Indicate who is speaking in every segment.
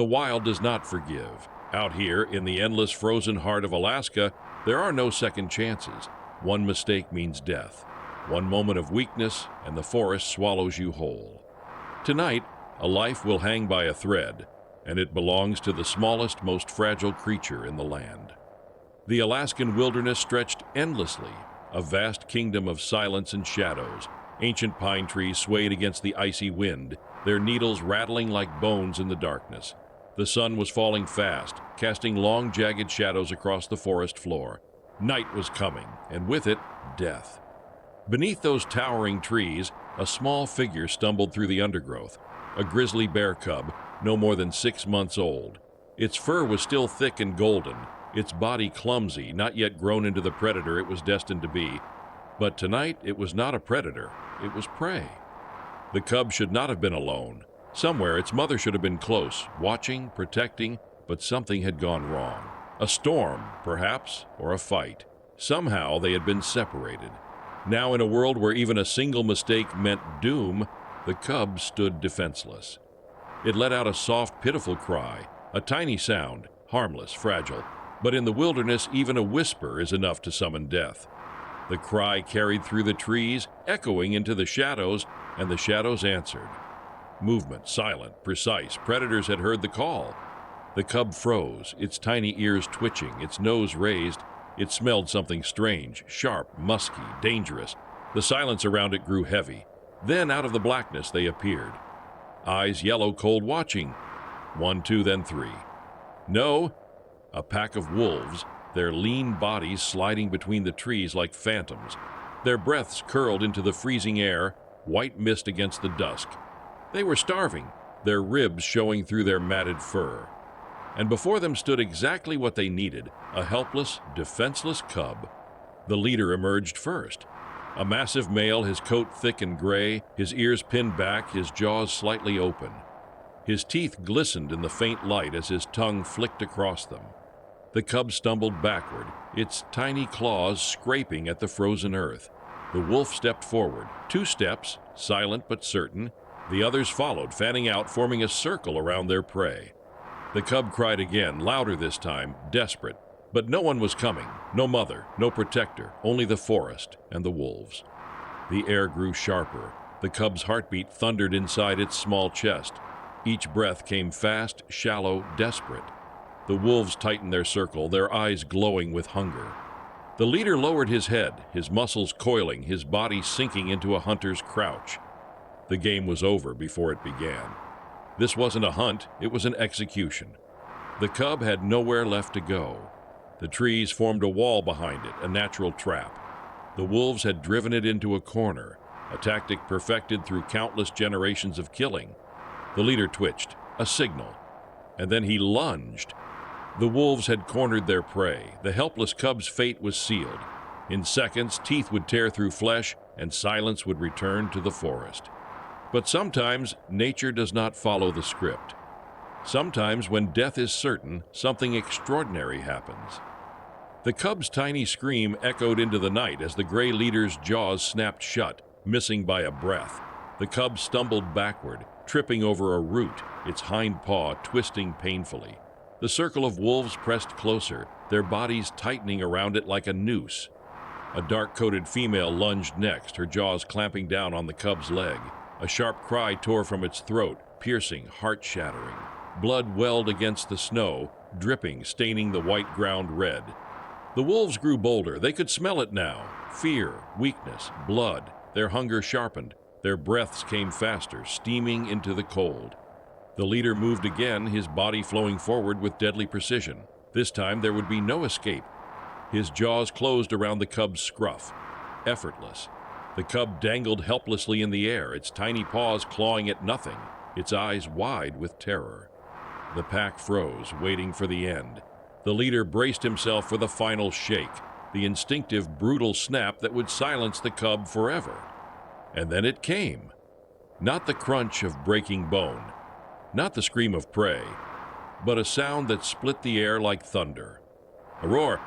Speaker 1: The wild does not forgive. Out here, in the endless frozen heart of Alaska, there are no second chances. One mistake means death. One moment of weakness, and the forest swallows you whole. Tonight, a life will hang by a thread, and it belongs to the smallest, most fragile creature in the land. The Alaskan wilderness stretched endlessly, a vast kingdom of silence and shadows. Ancient pine trees swayed against the icy wind, their needles rattling like bones in the darkness. The sun was falling fast, casting long, jagged shadows across the forest floor. Night was coming, and with it, death. Beneath those towering trees, a small figure stumbled through the undergrowth, a grizzly bear cub, no more than 6 months old. Its fur was still thick and golden, its body clumsy, not yet grown into the predator it was destined to be. But tonight, it was not a predator, it was prey. The cub should not have been alone. Somewhere, its mother should have been close, watching, protecting, but something had gone wrong. A storm, perhaps, or a fight. Somehow, they had been separated. Now, in a world where even a single mistake meant doom, the cub stood defenseless. It let out a soft, pitiful cry, a tiny sound, harmless, fragile. But in the wilderness, even a whisper is enough to summon death. The cry carried through the trees, echoing into the shadows, and the shadows answered. Movement, silent, precise. Predators had heard the call. The cub froze, its tiny ears twitching, its nose raised. It smelled something strange, sharp, musky, dangerous. The silence around it grew heavy. Then, out of the blackness, they appeared. Eyes yellow, cold, watching. 1, 2, then 3. No, a pack of wolves, their lean bodies sliding between the trees like phantoms. Their breaths curled into the freezing air, white mist against the dusk. They were starving, their ribs showing through their matted fur. And before them stood exactly what they needed, a helpless, defenseless cub. The leader emerged first. A massive male, his coat thick and gray, his ears pinned back, his jaws slightly open. His teeth glistened in the faint light as his tongue flicked across them. The cub stumbled backward, its tiny claws scraping at the frozen earth. The wolf stepped forward, 2 steps, silent but certain. The others followed, fanning out, forming a circle around their prey. The cub cried again, louder this time, desperate. But no one was coming, no mother, no protector, only the forest and the wolves. The air grew sharper. The cub's heartbeat thundered inside its small chest. Each breath came fast, shallow, desperate. The wolves tightened their circle, their eyes glowing with hunger. The leader lowered his head, his muscles coiling, his body sinking into a hunter's crouch. The game was over before it began. This wasn't a hunt, it was an execution. The cub had nowhere left to go. The trees formed a wall behind it, a natural trap. The wolves had driven it into a corner, a tactic perfected through countless generations of killing. The leader twitched, a signal, and then he lunged. The wolves had cornered their prey. The helpless cub's fate was sealed. In seconds, teeth would tear through flesh, and silence would return to the forest. But sometimes, nature does not follow the script. Sometimes, when death is certain, something extraordinary happens. The cub's tiny scream echoed into the night as the gray leader's jaws snapped shut, missing by a breath. The cub stumbled backward, tripping over a root, its hind paw twisting painfully. The circle of wolves pressed closer, their bodies tightening around it like a noose. A dark-coated female lunged next, her jaws clamping down on the cub's leg. A sharp cry tore from its throat, piercing, heart-shattering. Blood welled against the snow, dripping, staining the white ground red. The wolves grew bolder. They could smell it now. Fear, weakness, blood. Their hunger sharpened. Their breaths came faster, steaming into the cold. The leader moved again, his body flowing forward with deadly precision. This time there would be no escape. His jaws closed around the cub's scruff. Effortless. The cub dangled helplessly in the air, its tiny paws clawing at nothing, its eyes wide with terror. The pack froze, waiting for the end. The leader braced himself for the final shake, the instinctive, brutal snap that would silence the cub forever. And then it came. Not the crunch of breaking bone, not the scream of prey, but a sound that split the air like thunder. A roar,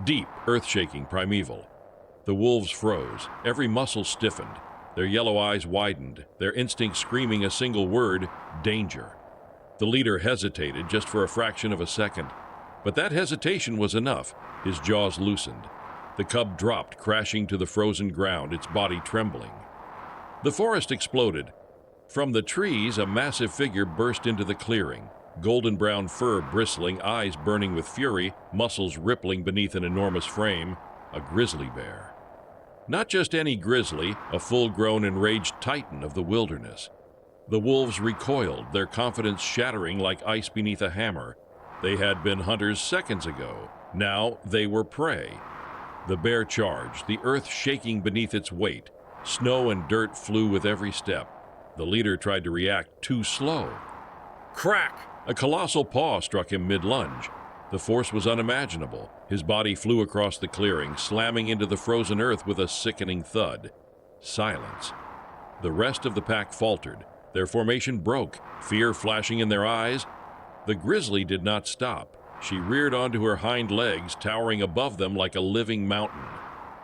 Speaker 1: deep, earth-shaking, primeval. The wolves froze, every muscle stiffened, their yellow eyes widened, their instinct screaming a single word, danger. The leader hesitated just for a fraction of a second, but that hesitation was enough. His jaws loosened. The cub dropped, crashing to the frozen ground, its body trembling. The forest exploded. From the trees, a massive figure burst into the clearing, golden brown fur bristling, eyes burning with fury, muscles rippling beneath an enormous frame, a grizzly bear. Not just any grizzly, a full-grown enraged titan of the wilderness. The wolves recoiled, their confidence shattering like ice beneath a hammer. They had been hunters seconds ago. Now they were prey. The bear charged, the earth shaking beneath its weight. Snow and dirt flew with every step. The leader tried to react too slow. Crack! A colossal paw struck him mid-lunge. The force was unimaginable. His body flew across the clearing, slamming into the frozen earth with a sickening thud. Silence. The rest of the pack faltered. Their formation broke, fear flashing in their eyes. The grizzly did not stop. She reared onto her hind legs, towering above them like a living mountain.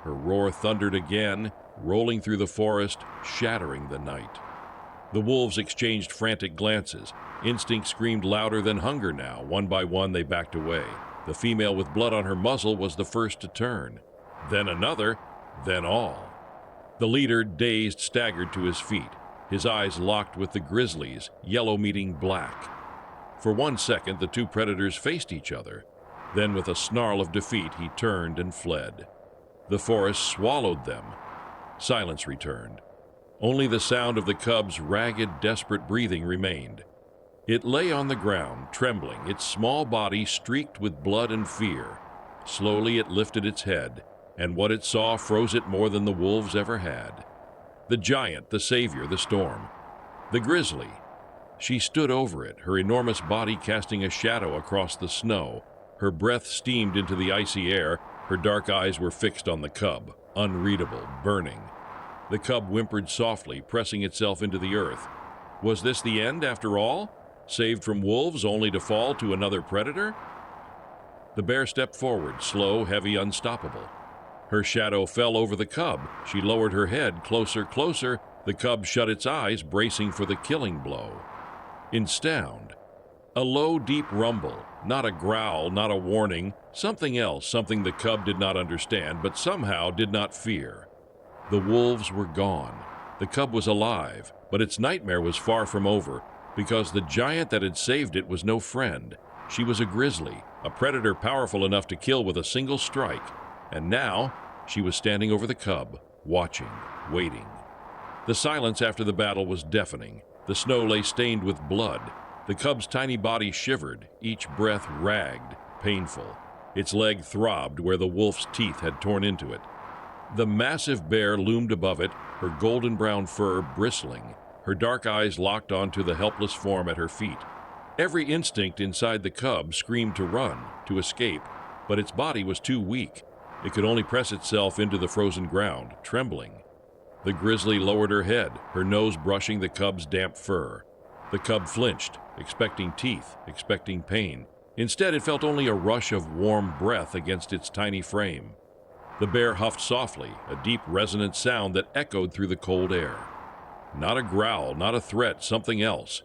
Speaker 1: Her roar thundered again, rolling through the forest, shattering the night. The wolves exchanged frantic glances. Instinct screamed louder than hunger now. One by one, they backed away. The female with blood on her muzzle was the first to turn. Then another, then all. The leader, dazed, staggered to his feet. His eyes locked with the grizzly's, yellow meeting black. For 1 second, the two predators faced each other. Then, with a snarl of defeat, he turned and fled. The forest swallowed them. Silence returned. Only the sound of the cub's ragged, desperate breathing remained. It lay on the ground, trembling, its small body streaked with blood and fear. Slowly it lifted its head, and what it saw froze it more than the wolves ever had. The giant, the savior, the storm. The grizzly. She stood over it, her enormous body casting a shadow across the snow. Her breath steamed into the icy air. Her dark eyes were fixed on the cub, unreadable, burning. The cub whimpered softly, pressing itself into the earth. Was this the end, after all? Saved from wolves, only to fall to another predator? The bear stepped forward, slow, heavy, unstoppable. Her shadow fell over the cub. She lowered her head, closer, closer. The cub shut its eyes, bracing for the killing blow. In sound, a low, deep rumble, not a growl, not a warning, something else, something the cub did not understand, but somehow did not fear. The wolves were gone. The cub was alive, but its nightmare was far from over, because the giant that had saved it was no friend. She was a grizzly, a predator powerful enough to kill with a single strike. And now, she was standing over the cub, watching, waiting. The silence after the battle was deafening. The snow lay stained with blood. The cub's tiny body shivered, each breath ragged, painful. Its leg throbbed where the wolf's teeth had torn into it. The massive bear loomed above it, her golden brown fur bristling, her dark eyes locked onto the helpless form at her feet. Every instinct inside the cub screamed to run, to escape, but its body was too weak. It could only press itself into the frozen ground, trembling. The grizzly lowered her head, her nose brushing the cub's damp fur. The cub flinched, expecting teeth, expecting pain. Instead, it felt only a rush of warm breath against its tiny frame. The bear huffed softly, a deep, resonant sound that echoed through the cold air. Not a growl, not a threat, something else.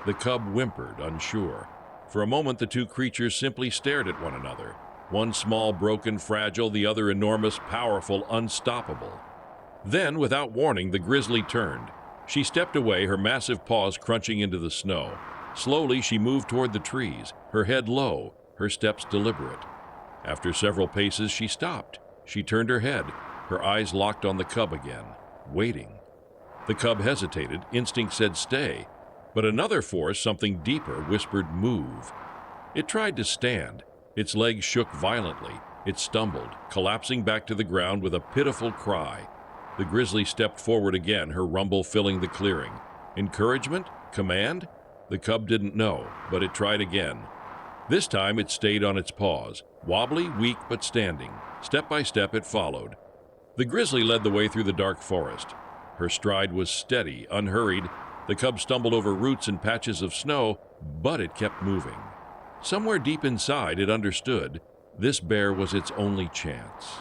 Speaker 1: The cub whimpered, unsure. For a moment, the two creatures simply stared at one another. One small, broken, fragile, the other enormous, powerful, unstoppable. Then, without warning, the grizzly turned. She stepped away, her massive paws crunching into the snow. Slowly, she moved toward the trees, her head low, her steps deliberate. After several paces, she stopped. She turned her head, her eyes locked on the cub again, waiting. The cub hesitated. Instinct said stay. But another force, something deeper, whispered move. It tried to stand. Its legs shook violently. It stumbled, collapsing back to the ground with a pitiful cry. The grizzly stepped forward again, her rumble filling the clearing. Encouragement? Command? The cub didn't know, but it tried again. This time it stayed on its paws, wobbly, weak, but standing. Step by step it followed. The grizzly led the way through the dark forest. Her stride was steady, unhurried. The cub stumbled over roots and patches of snow, but it kept moving. Somewhere deep inside, it understood this bear was its only chance.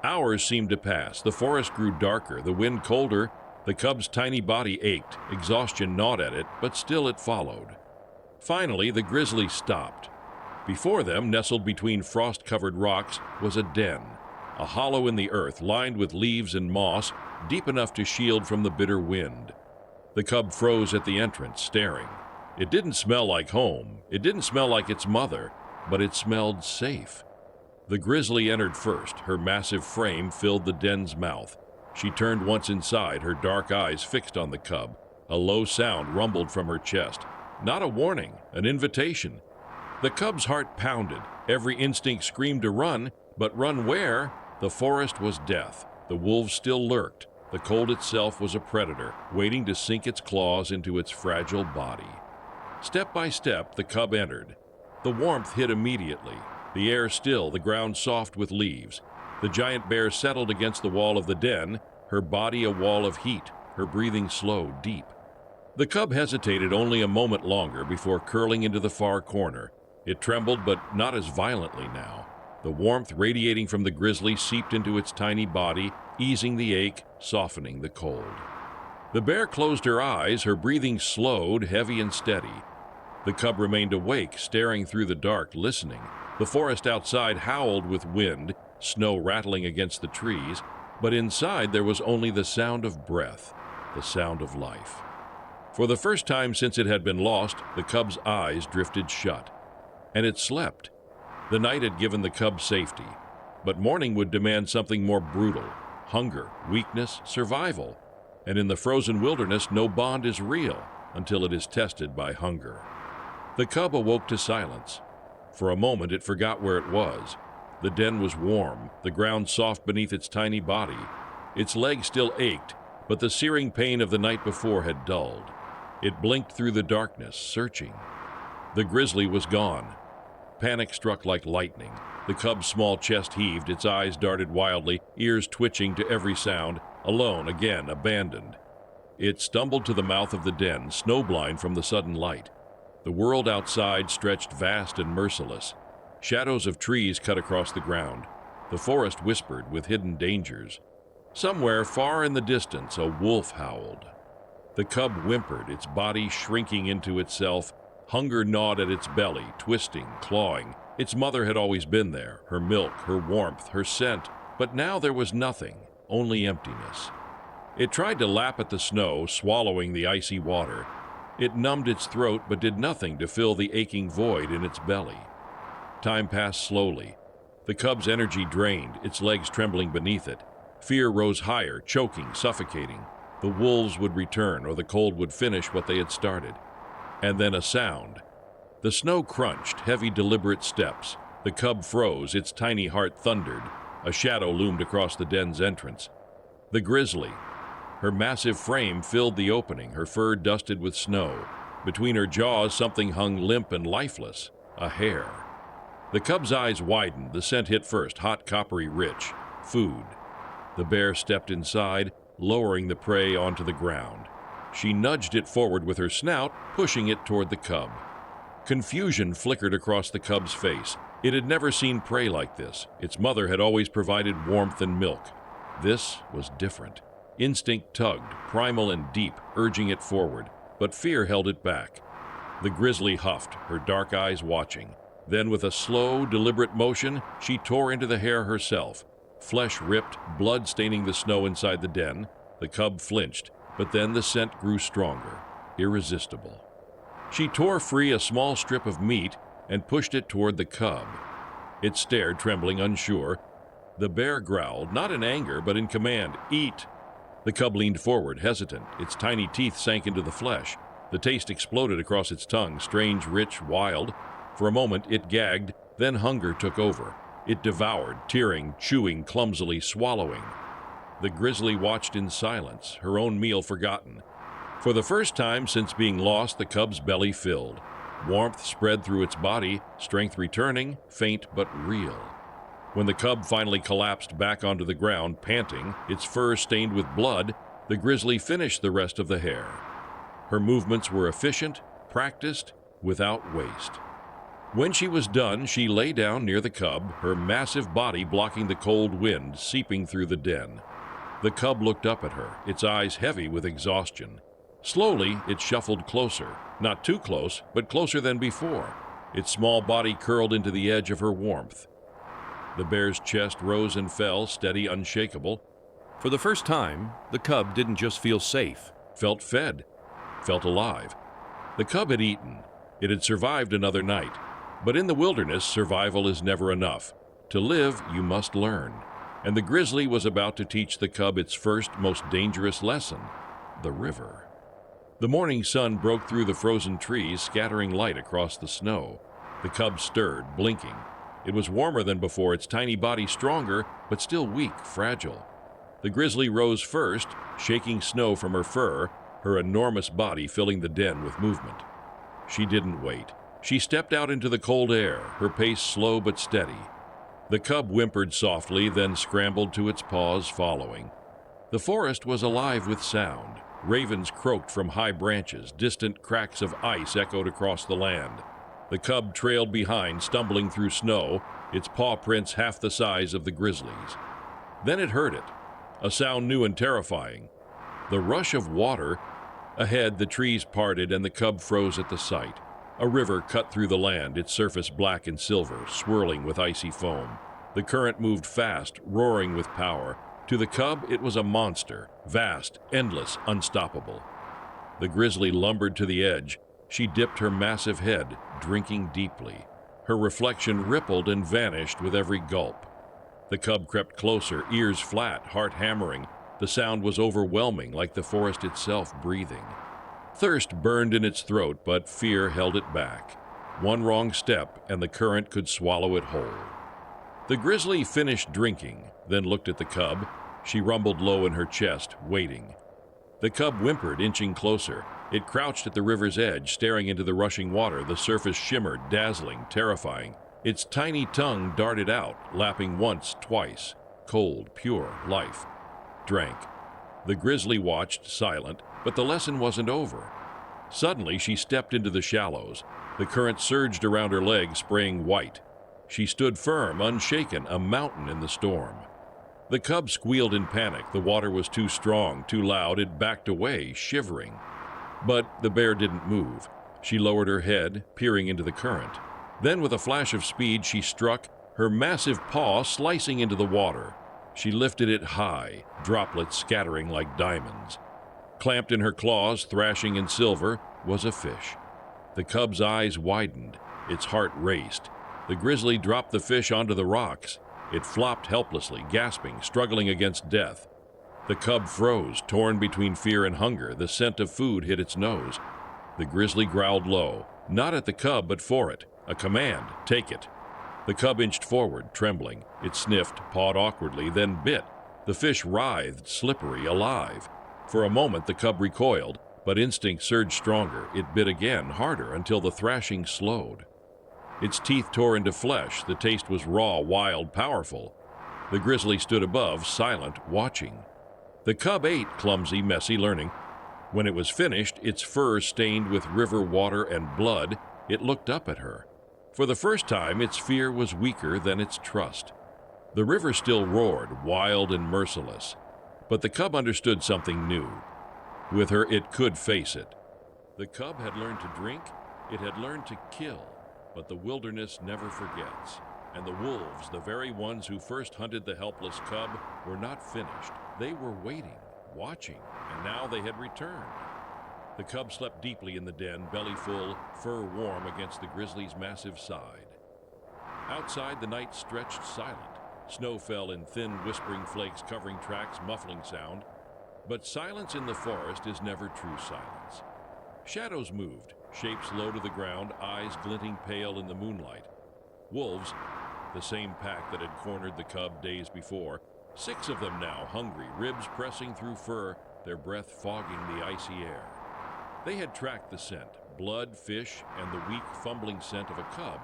Speaker 1: Hours seemed to pass. The forest grew darker, the wind colder. The cub's tiny body ached. Exhaustion gnawed at it, but still it followed. Finally, the grizzly stopped. Before them, nestled between frost-covered rocks, was a den, a hollow in the earth lined with leaves and moss, deep enough to shield from the bitter wind. The cub froze at the entrance, staring. It didn't smell like home. It didn't smell like its mother, but it smelled safe. The grizzly entered first. Her massive frame filled the den's mouth. She turned once inside, her dark eyes fixed on the cub. A low sound rumbled from her chest. Not a warning, an invitation. The cub's heart pounded. Every instinct screamed to run, but run where? The forest was death. The wolves still lurked. The cold itself was a predator, waiting to sink its claws into its fragile body. Step by step, the cub entered. The warmth hit immediately. The air still, the ground soft with leaves. The giant bear settled against the wall of the den, her body a wall of heat, her breathing slow, deep. The cub hesitated only a moment longer before curling into the far corner. It trembled, but not as violently now. The warmth radiating from the grizzly seeped into its tiny body, easing the ache, softening the cold. The bear closed her eyes, her breathing slowed, heavy and steady. The cub remained awake, staring through the dark, listening. The forest outside howled with wind, snow rattling against the trees, but inside there was only the sound of breath, the sound of life. For the first time since it had been lost, the cub's eyes drifted shut. And it slept. The night had given the cub safety, but morning would demand something more brutal: hunger, weakness, survival. And in the frozen wilderness, no bond is real until it is tested by hunger. The cub awoke to silence. For a moment, it forgot where it was. The den was warm, the ground soft beneath its tiny body. Its legs still ached, but the searing pain of the night before had dulled. It blinked through the darkness, searching. The grizzly was gone. Panic struck like lightning. The cub's small chest heaved, its eyes darted wildly, ears twitching to every sound, alone again, abandoned. It stumbled to the mouth of the den, snowblind from the sudden light. The world outside stretched vast and merciless. Shadows of trees cut across the ground. The forest whispered with hidden dangers. Somewhere far in the distance, a wolf howled. The cub whimpered, its body shrinking into itself. Hunger gnawed at its belly, twisting, clawing. Its mother had always been there, her milk, her warmth, her scent, but now there was nothing, only emptiness. It tried to lap at the snow, swallowing the icy water. It numbed its throat but did nothing to fill the aching void in its belly. Time passed slowly. The cub's energy drained, its legs trembling beneath it. Fear rose higher, choking, suffocating. The wolves would return, or the cold would finish what they had started. And then a sound. The snow crunched, heavy, deliberate steps. The cub froze, its tiny heart thundered. A shadow loomed across the den's entrance. The grizzly. Her massive frame filled the opening, her fur dusted with snow. Between her jaws, something hung limp and lifeless, a hair. The cub's eyes widened, the scent hit first, hot, coppery, rich. Food. The bear stepped inside, lowering the prey onto the ground. She nudged it forward with her snout, pushing it toward the cub. Confusion flickered across the cub's face. It had never seen prey like this. Its mother had always provided warmth and milk. This was different. Instinct tugged, primal and deep, urging it forward, but fear held it back. The grizzly huffed, her dark eyes watching. Then, with a slow, deliberate motion, she tore into the hair herself. Flesh ripped, blood staining the snow inside the den. The cub flinched, but then the scent grew stronger, irresistible. She tore free a small strip of meat and pushed it toward the cub. It stared, trembling, unsure. The bear growled, not in anger, but in command, "Eat!" The cub leaned forward, hesitant. Its tiny teeth sank into the flesh. The taste exploded across its tongue, strange, rich, wild. For a moment it gagged, then hunger took over. It devoured, tearing, chewing, clumsily, swallowing. The grizzly watched in silence, her own meal forgotten. For the first time since being lost, the cub's belly filled. Warmth spread through its body, strength returning, faint but real. When the cub finally collapsed back onto the ground, panting, its fur stained with blood, the grizzly finished the rest of the hair. Her movements were efficient, practiced, without waste. When she was done, she lay down near the cub, her massive body blocking the cold wind seeping through the den. The cub looked up at her, its eyes heavy with exhaustion. Slowly, it shuffled closer, not too close, but closer than before. Its small body curled into the edge of her warmth. The bear's chest rose and fell, steady, unshakable.
Speaker 2: For the first time, the cub didn't just feel safe.
Speaker 1: Felt fed, felt alive. The cub had eaten. It had survived another night. But in the wilderness, survival is never enough. To live, you must learn. And the grizzly was about to teach the cub its first, most dangerous lesson: the river. The morning sun broke through the frozen trees, scattering light across the snow. The cub stirred, blinking. It was warmer than before, its tiny body stronger, but still weak, fragile. The grizzly rose first, shaking snow from her fur, her enormous body filling the den with movement. She didn't wait. She stepped out into the cold air, her pace slow but steady. The cub whimpered softly, then scrambled to its paws, following. The forest was alive with sound. Ravens croaked from high branches, distant cracks of ice echoed across the land. The cub trailed behind, stumbling through snow, its paw prints half the size of the grizzly's. Then it heard it, a sound new and terrifying. The rush of water. Ahead, the trees parted and the cub froze at the sight. A river cut through the land, its surface black and silver, swirling with icy foam. The current moved fast, roaring with power. To the cub, it was a monster, vast, endless, unstoppable. The grizzly lumbered to the edge. She dipped her massive head, drinking deeply. Her reflection rippled and vanished with every gulp. The cub crept closer, ears flat, heart hammering. The sound was overwhelming, like the forest itself breathing. Thirst burned in its throat, but fear held it back. One wrong step, and the current could swallow it whole. The grizzly finished drinking, then looked at the cub. She rumbled low in her chest, waiting. The cub whimpered, inching closer. It crouched at the river's edge, staring into the rushing water. The surface shimmered, dazzling, terrifying. Its tiny tongue darted out, lapping once, twice. Cold, pure, life. Drank. The grizzly watched, silent, but the lesson wasn't over. Suddenly, she stepped into the shallows. The current surged around her legs, spraying white. She stood firm, unshaken, a mountain in the storm. The cub squealed in panic. The water was too strong, too loud. It backed away, shivering. But the bear didn't move. She lowered her head, peering into the current. Then, with a flash of speed, she struck, her massive paw slicing into the water. She lifted it high, droplets scattering like diamonds. Clamped in her claws, thrashing in silver, was a fish. The cub's eyes widened. Its heart raced. The grizzly dropped the fish onto the rocks. It flopped helplessly, gasping, struggling against death. The cub froze, torn between fear and hunger. The scent of food hit its nose. The grizzly growled low, not at the cub, but for it. A command, take it. The cub inched forward, trembling. It sniffed, pawed awkwardly, then bit. The fish writhed, slippery, alive. For a moment, the cub recoiled, but instinct surged stronger. It bit again, harder, until the thrashing slowed. Its teeth tore into flesh. The taste was raw, wild, powerful. The grizzly stood above, silent, watching. The cub ate, clumsy, messy, learning. When it was finished, its fur stained with river water and blood, it looked up at her. For the first time, its fear was weaker than its trust. The river still roared, wild and merciless. But the cub understood something new. With her, it could face it. The cub had learned to drink. It had learned to kill. But the wilderness never forgets. And the wolves, the very ones who first hunted the helpless cub, were not finished. They were waiting, watching, and now they had returned. The cub slept deeply in the den, belly full, fur warm against the grizzly's massive side. Outside, the night stretched silent. Snow fell in thin, whispering flakes, covering tracks, muffling sound. But silence in the forest is never true silence. Shadows moved, shapes low to the ground, eyes glinting pale in the moonlight. Wolves, the same pack that had cornered the cub days before, 6 of them now, hungry, ribs pressing through fur, their breath fogging the icy air. They had tracked the scent, blood, fish, and the weak, fumbling scent of a cub.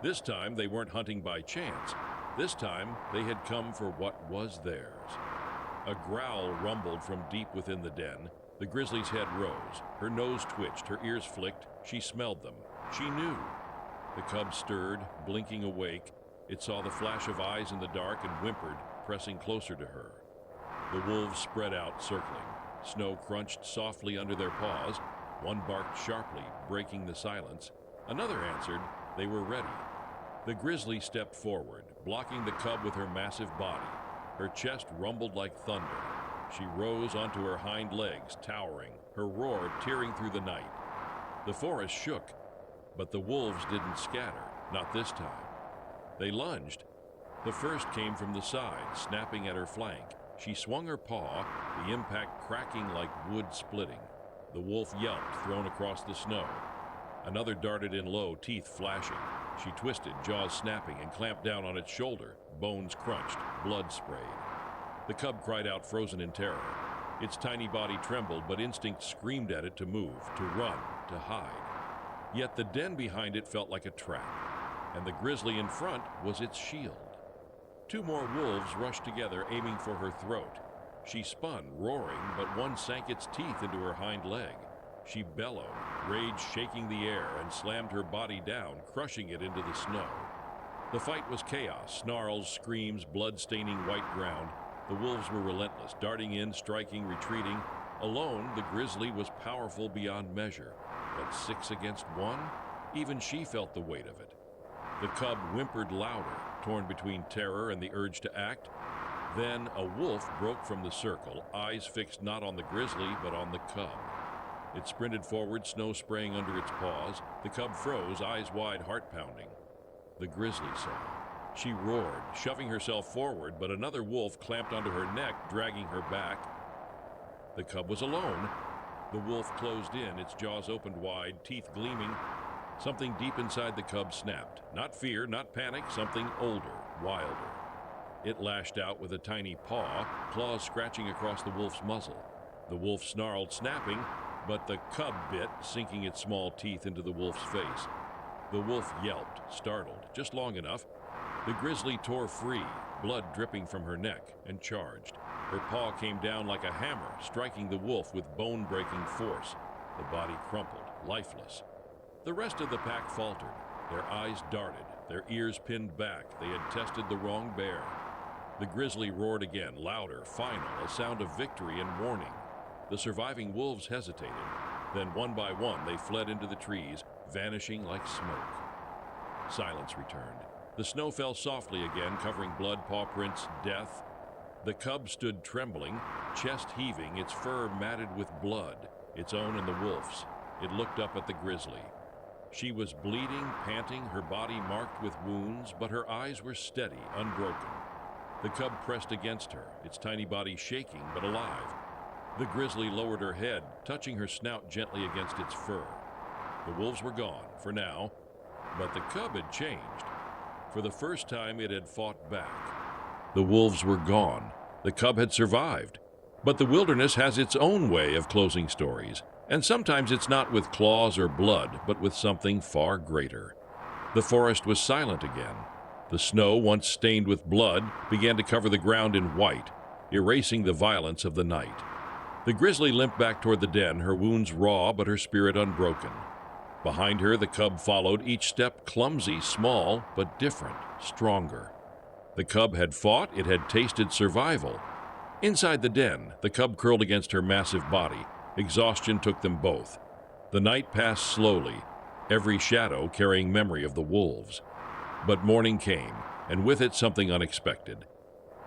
Speaker 1: This time, they weren't hunting by chance. This time, they had come for what was theirs. A growl rumbled from deep within the den. The grizzly's head rose. Her nose twitched, her ears flicked. She smelled them. She knew. The cub stirred, blinking awake. It saw the flash of eyes in the dark and whimpered, pressing closer to her. The wolves spread out, circling. Snow crunched softly under their paws. One barked sharply, breaking the silence. Another answered. They were ready. The grizzly stepped forward, blocking the cub with her massive body. Her chest rumbled like thunder. She rose onto her hind legs, towering, her roar tearing through the night. The forest shook, but the wolves didn't scatter, not this time. They lunged. The first came from the side, snapping at her flank. She swung her paw, the impact cracking like wood splitting. The wolf yelped, thrown across the snow. Another darted in low, teeth flashing. She twisted, jaws snapping, and clamped down on its shoulder. Bones crunched, blood sprayed. The cub cried out, frozen in terror. Its tiny body trembled, but instinct screamed at it to move, to run, to hide. Yet the den behind it felt like a trap, and the grizzly in front was its shield. Two more wolves rushed together, aiming for her throat. She spun, roaring, but one sank its teeth into her hind leg. She bellowed, rage shaking the air, and slammed her body down, crushing it into the snow. The fight was chaos, snarls, screams, blood-staining white ground. The wolves were relentless, darting in, striking, retreating. Alone, the grizzly was powerful beyond measure. But 6 against 1? Even she felt the weight of it. The cub whimpered louder, torn between terror and the urge to act. Then a wolf broke from the circle, eyes fixed not on the grizzly, but on the cub. It sprinted forward, snow spraying under its paws. The cub froze, eyes wide, heart pounding. The grizzly saw. She roared, shoving herself forward, but another wolf clamped onto her neck, dragging her back. The cub was alone. The wolf closed in, its jaws opened wide, teeth gleaming. Something deep inside the cub snapped. Not fear, not panic, something older, wilder. It lashed out with a tiny paw, claws scratching across the wolf's muzzle. The wolf snarled, snapping, but the cub bit, sinking its small teeth into the wolf's face. The wolf yelped, startled, just long enough. The grizzly tore free, blood dripping from her neck, and charged. Her paw came down like a hammer, striking the wolf with bone-breaking force. The body crumpled, lifeless. The rest of the pack faltered. Their eyes darted, their ears pinned back. They had tested the wrong bear. The grizzly roared again, louder, final, a sound of victory and warning. The surviving wolves hesitated. Then, one by one, they fled into the trees, vanishing like smoke. Silence returned. The snow fell softly again, covering blood, paw prints, death. The cub stood trembling, chest heaving, its fur matted with blood, its own and the wolf's. It looked up at the grizzly. She was bleeding, panting, her body marked with wounds, but her eyes were steady, unbroken. The cub pressed against her, its tiny body shaking but alive. The grizzly lowered her head, touching her snout gently against its fur. The wolves were gone, for now, but the cub had changed. For the first time, it had fought back. The wolves were gone. The cub had survived. But the wilderness has its own way of closing stories, and sometimes it's not with claws or blood, but with something far greater. The forest was silent again. The snow, once stained with blood, began to cover the ground in white, erasing the violence of the night. The grizzly limped back toward the den, her wounds raw but her spirit unbroken. Behind her, the cub followed, each step clumsy, small, but different, stronger. The cub had fought, it had tasted survival. Inside the den, the cub curled against her massive body. Exhaustion took them both. The night passed slowly, every shadow carrying memory of the wolves. But morning came, and with it something unexpected.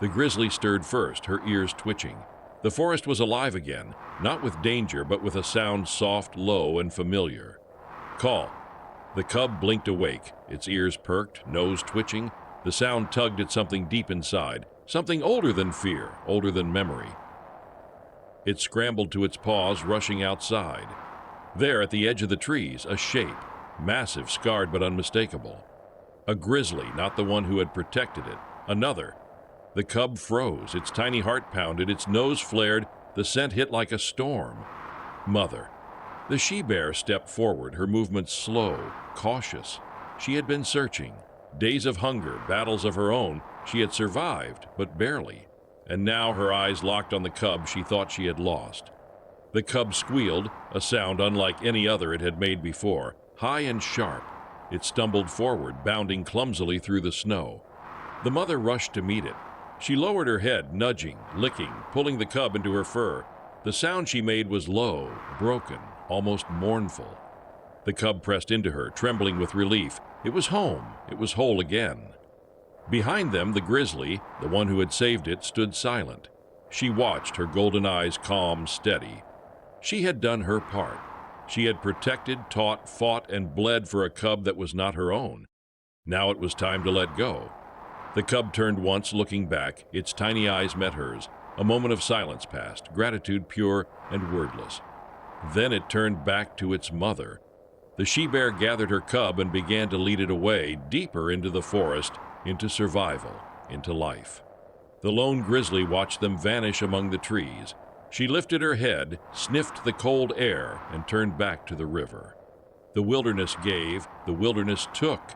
Speaker 1: The grizzly stirred first, her ears twitching. The forest was alive again, not with danger, but with a sound soft, low, and familiar. Call. The cub blinked awake, its ears perked, nose twitching. The sound tugged at something deep inside, something older than fear, older than memory. It scrambled to its paws, rushing outside. There, at the edge of the trees, a shape, massive, scarred, but unmistakable. A grizzly, not the one who had protected it. Another. The cub froze, its tiny heart pounded, its nose flared, the scent hit like a storm. Mother. The she-bear stepped forward, her movements slow, cautious. She had been searching. Days of hunger, battles of her own. She had survived, but barely. And now, her eyes locked on the cub she thought she had lost. The cub squealed, a sound unlike any other it had made before, high and sharp. It stumbled forward, bounding clumsily through the snow. The mother rushed to meet it. She lowered her head, nudging, licking, pulling the cub into her fur. The sound she made was low, broken, almost mournful. The cub pressed into her, trembling with relief. It was home. It was whole again. Behind them, the grizzly, the one who had saved it, stood silent. She watched, her golden eyes calm, steady. She had done her part. She had protected, taught, fought, and bled for a cub that was not her own. Now it was time to let go. The cub turned once, looking back. Its tiny eyes met hers. A moment of silence passed, gratitude pure and wordless. Then it turned back to its mother. The she-bear gathered her cub and began to lead it away, deeper into the forest, into survival, into life. The lone grizzly watched them vanish among the trees. She lifted her head, sniffed the cold air, and turned back to the river. The wilderness gave, the wilderness took.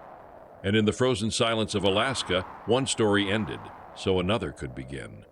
Speaker 1: And in the frozen silence of Alaska, one story ended, so another could begin.